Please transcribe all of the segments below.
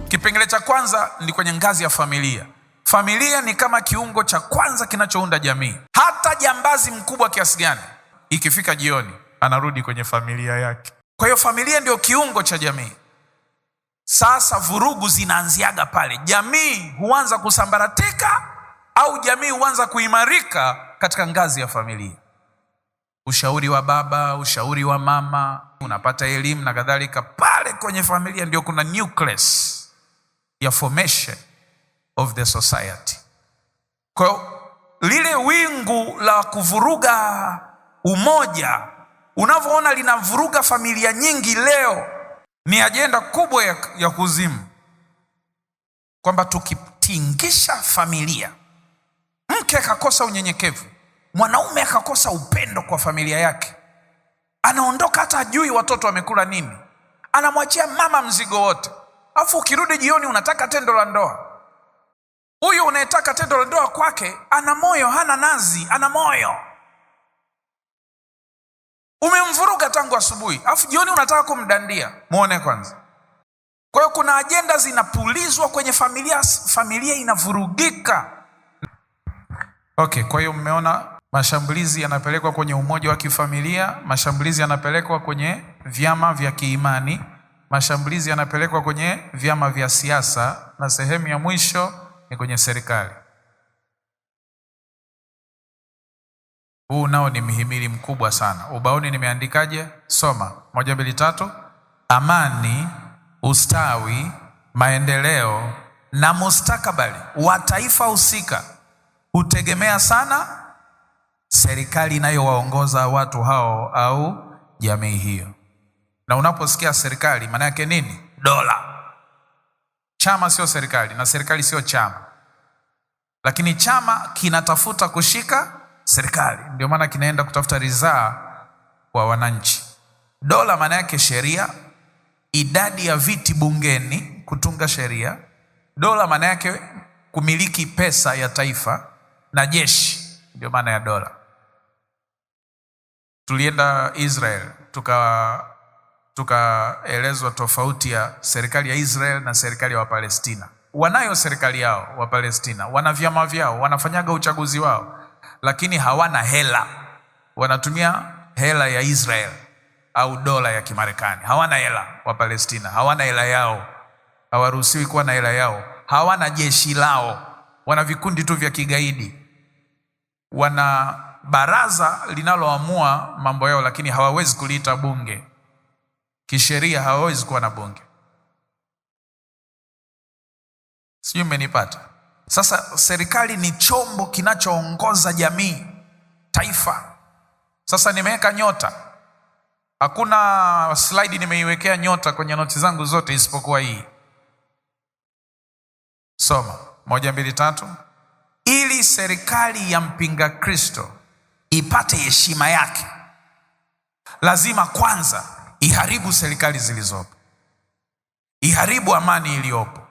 Kipengele cha kwanza ni kwenye ngazi ya familia. Familia ni kama kiungo cha kwanza kinachounda jamii. Hata jambazi mkubwa kiasi gani, ikifika jioni anarudi kwenye familia yake. Kwa hiyo familia ndio kiungo cha jamii. Sasa vurugu zinaanziaga pale. Jamii huanza kusambaratika au jamii huanza kuimarika katika ngazi ya familia. Ushauri wa baba, ushauri wa mama, unapata elimu na kadhalika. Pale kwenye familia ndio kuna nucleus ya formation of the society. Kwa lile wingu la kuvuruga umoja, unavyoona linavuruga familia nyingi leo, ni ajenda kubwa ya kuzimu, kwamba tukitingisha familia, mke akakosa unyenyekevu, mwanaume akakosa upendo kwa familia yake, anaondoka hata ajui watoto wamekula nini, anamwachia mama mzigo wote. Afu ukirudi jioni unataka tendo la ndoa. Huyu unayetaka tendo la ndoa kwake ana moyo, hana nazi, ana moyo. Umemvuruga tangu asubuhi, afu jioni unataka kumdandia. Muone kwanza. Kwa hiyo kuna ajenda zinapulizwa kwenye familia, familia inavurugika. Okay, kwa hiyo mmeona mashambulizi yanapelekwa kwenye umoja wa kifamilia, mashambulizi yanapelekwa kwenye vyama vya kiimani, mashambulizi yanapelekwa kwenye vyama vya siasa, na sehemu ya mwisho ni kwenye serikali. Huu nao ni mhimili mkubwa sana. Ubaoni nimeandikaje? Soma 1, 2, 3. Amani, ustawi, maendeleo na mustakabali wa taifa husika hutegemea sana serikali inayowaongoza watu hao au jamii hiyo. Na unaposikia serikali, maana yake nini? Dola. Chama sio serikali na serikali sio chama, lakini chama kinatafuta kushika serikali, ndio maana kinaenda kutafuta ridhaa kwa wananchi. Dola maana yake sheria, idadi ya viti bungeni, kutunga sheria. Dola maana yake kumiliki pesa ya taifa, na jeshi, ndio maana ya dola. Tulienda Israel, tukaelezwa tofauti ya serikali ya Israel na serikali ya Wapalestina. Wanayo serikali yao wa Palestina, wana vyama vyao, wanafanyaga uchaguzi wao, lakini hawana hela. Wanatumia hela ya Israel au dola ya Kimarekani. Hawana hela wa Palestina, hawana hela yao, hawaruhusiwi kuwa na hela yao. Hawana jeshi lao, wana vikundi tu vya kigaidi. Wana baraza linaloamua mambo yao, lakini hawawezi kuliita bunge. Kisheria hawawezi kuwa na bunge. Sijui mmenipata? Sasa serikali ni chombo kinachoongoza jamii, taifa. Sasa nimeweka nyota. Hakuna slide nimeiwekea nyota kwenye noti zangu zote isipokuwa hii. Soma 1, 2, 3. Ili serikali ya mpinga Kristo ipate heshima yake, lazima kwanza iharibu serikali zilizopo, iharibu amani iliyopo,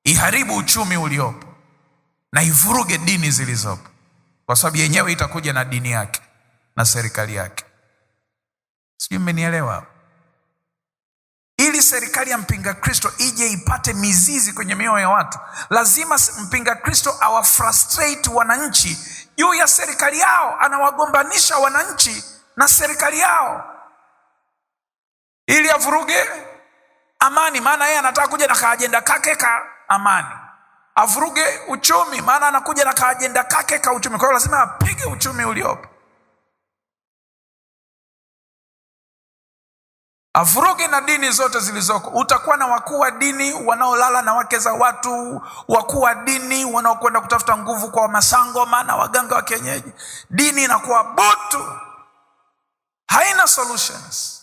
iharibu uchumi uliopo, na ivuruge dini zilizopo, kwa sababu yenyewe itakuja na dini yake na serikali yake. Sijui mmenielewa? Ili serikali ya mpinga Kristo ije ipate mizizi kwenye mioyo ya watu, lazima mpinga Kristo awafrustrate wananchi juu ya serikali yao. Anawagombanisha wananchi na serikali yao ili avuruge amani, maana yeye anataka kuja na kaajenda kake ka amani. Avuruge uchumi, maana anakuja na kaajenda kake ka uchumi. Kwa hiyo lazima apige uchumi uliopo. Avuruge na dini zote zilizoko. Utakuwa na wakuu wa dini wanaolala na wake za watu, wakuu wa dini wanaokwenda kutafuta nguvu kwa masangoma na waganga wa kienyeji. Dini inakuwa butu, haina solutions.